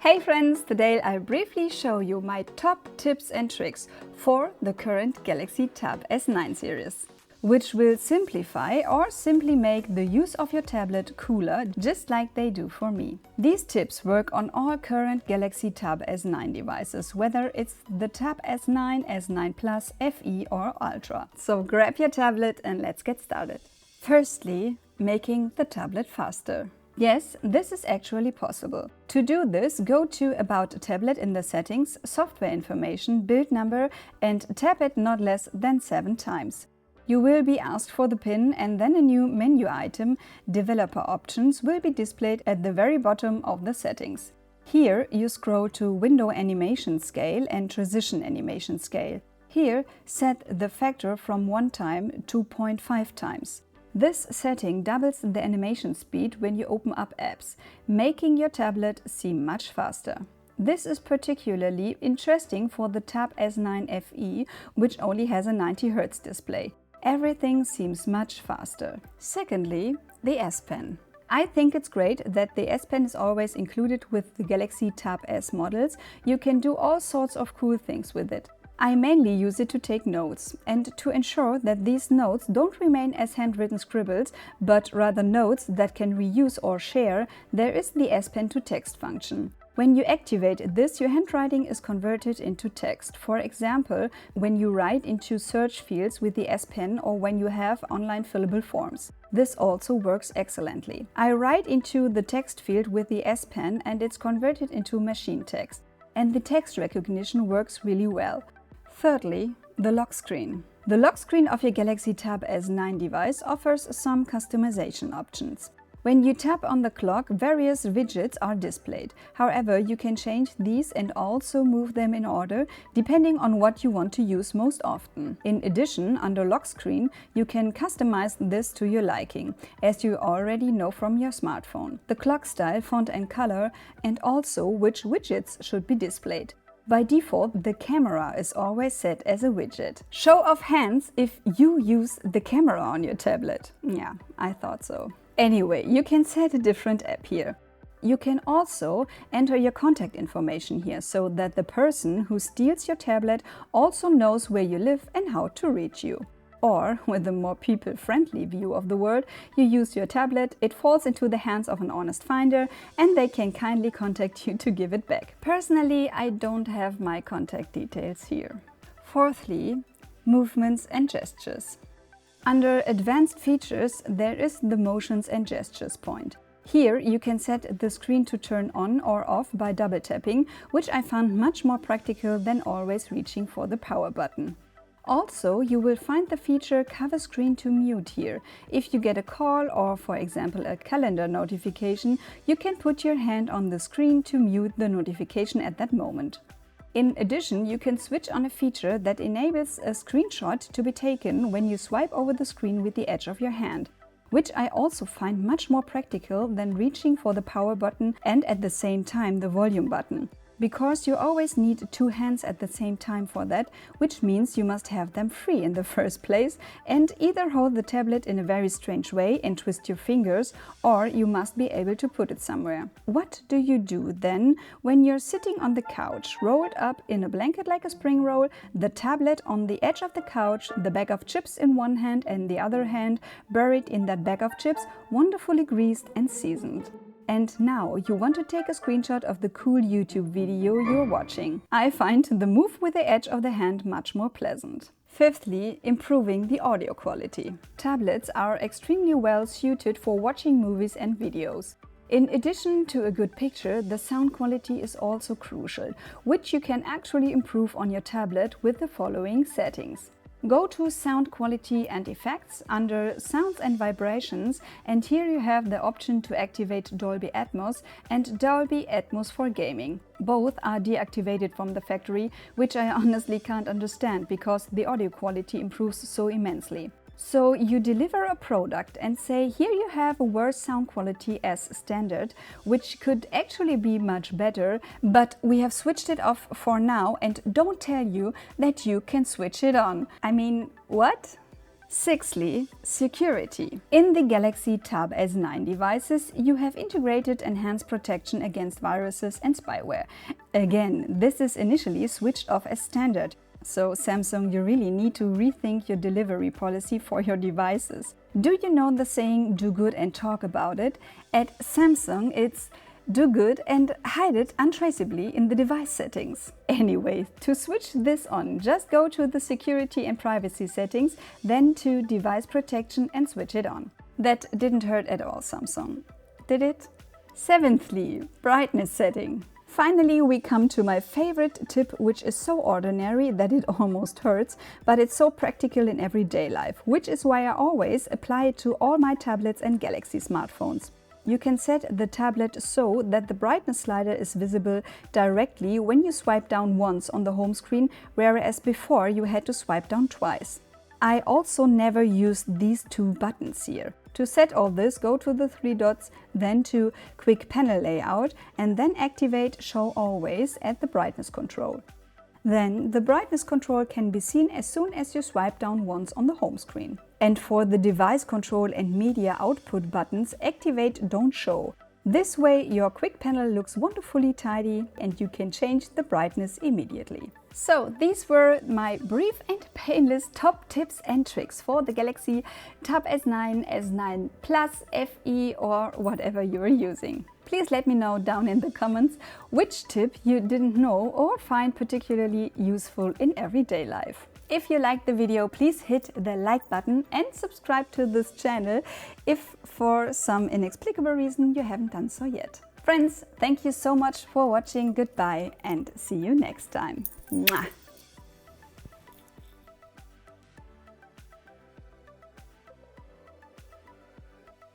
Hey friends, today I'll briefly show you my top tips and tricks for the current Galaxy Tab S9 series, which will simplify or simply make the use of your tablet cooler, just like they do for me. These tips work on all current Galaxy Tab S9 devices, whether it's the Tab S9, S9 Plus, FE or Ultra. So grab your tablet and let's get started. Firstly, making the tablet faster. Yes, this is actually possible. To do this, go to About Tablet in the Settings, Software Information, Build Number and tap it not less than 7 times. You will be asked for the PIN and then a new menu item, Developer Options, will be displayed at the very bottom of the settings. Here you scroll to Window Animation Scale and Transition Animation Scale. Here set the factor from 1 time to 0.5 times. This setting doubles the animation speed when you open up apps, making your tablet seem much faster. This is particularly interesting for the Tab S9 FE, which only has a 90 Hz display. Everything seems much faster. Secondly, the S Pen. I think it's great that the S Pen is always included with the Galaxy Tab S models. You can do all sorts of cool things with it. I mainly use it to take notes and to ensure that these notes don't remain as handwritten scribbles, but rather notes that can reuse or share. There is the S Pen to text function. When you activate this, your handwriting is converted into text. For example, when you write into search fields with the S Pen or when you have online fillable forms. This also works excellently. I write into the text field with the S Pen and it's converted into machine text. And the text recognition works really well. Thirdly, the lock screen. The lock screen of your Galaxy Tab S9 device offers some customization options. When you tap on the clock, various widgets are displayed. However, you can change these and also move them in order, depending on what you want to use most often. In addition, under lock screen, you can customize this to your liking, as you already know from your smartphone. The clock style, font and color, and also which widgets should be displayed. By default, the camera is always set as a widget. Show of hands if you use the camera on your tablet. Yeah, I thought so. Anyway, you can set a different app here. You can also enter your contact information here so that the person who steals your tablet also knows where you live and how to reach you. Or, with a more people-friendly view of the world, you use your tablet, it falls into the hands of an honest finder and they can kindly contact you to give it back. Personally, I don't have my contact details here. Fourthly, movements and gestures. Under Advanced Features, there is the Motions and Gestures point. Here you can set the screen to turn on or off by double tapping, which I found much more practical than always reaching for the power button. Also, you will find the feature Cover Screen to Mute here. If you get a call or, for example, a calendar notification, you can put your hand on the screen to mute the notification at that moment. In addition, you can switch on a feature that enables a screenshot to be taken when you swipe over the screen with the edge of your hand, which I also find much more practical than reaching for the power button and at the same time the volume button. Because you always need 2 hands at the same time for that, which means you must have them free in the first place and either hold the tablet in a very strange way and twist your fingers, or you must be able to put it somewhere. What do you do then when you're sitting on the couch, rolled up in a blanket like a spring roll, the tablet on the edge of the couch, the bag of chips in one hand and the other hand buried in that bag of chips, wonderfully greased and seasoned? And now you want to take a screenshot of the cool YouTube video you're watching. I find the move with the edge of the hand much more pleasant. Fifthly, improving the audio quality. Tablets are extremely well suited for watching movies and videos. In addition to a good picture, the sound quality is also crucial, which you can actually improve on your tablet with the following settings. Go to Sound Quality and Effects under Sounds and Vibrations, and here you have the option to activate Dolby Atmos and Dolby Atmos for gaming. Both are deactivated from the factory, which I honestly can't understand because the audio quality improves so immensely. So you deliver a product and say, here you have a worse sound quality as standard, which could actually be much better, but we have switched it off for now and don't tell you that you can switch it on. I mean, what? Sixthly, security. In the Galaxy Tab S9 devices, you have integrated enhanced protection against viruses and spyware. Again, this is initially switched off as standard. So Samsung, you really need to rethink your delivery policy for your devices. Do you know the saying, do good and talk about it? At Samsung, it's do good and hide it untraceably in the device settings. Anyway, to switch this on, just go to the security and privacy settings, then to device protection and switch it on. That didn't hurt at all, Samsung, did it? Seventhly, brightness setting. Finally, we come to my favorite tip, which is so ordinary that it almost hurts, but it's so practical in everyday life, which is why I always apply it to all my tablets and Galaxy smartphones. You can set the tablet so that the brightness slider is visible directly when you swipe down once on the home screen, whereas before you had to swipe down twice. I also never used these two buttons here. To set all this, go to the three dots, then to Quick Panel Layout, and then activate Show Always at the brightness control. Then the brightness control can be seen as soon as you swipe down once on the home screen. And for the device control and media output buttons, activate Don't Show. This way your quick panel looks wonderfully tidy and you can change the brightness immediately. So these were my brief and painless top tips and tricks for the Galaxy Tab S9, S9 Plus, FE or whatever you are using. Please let me know down in the comments which tip you didn't know or find particularly useful in everyday life. If you liked the video, please hit the like button and subscribe to this channel if for some inexplicable reason you haven't done so yet. Friends, thank you so much for watching, goodbye and see you next time. Mwah.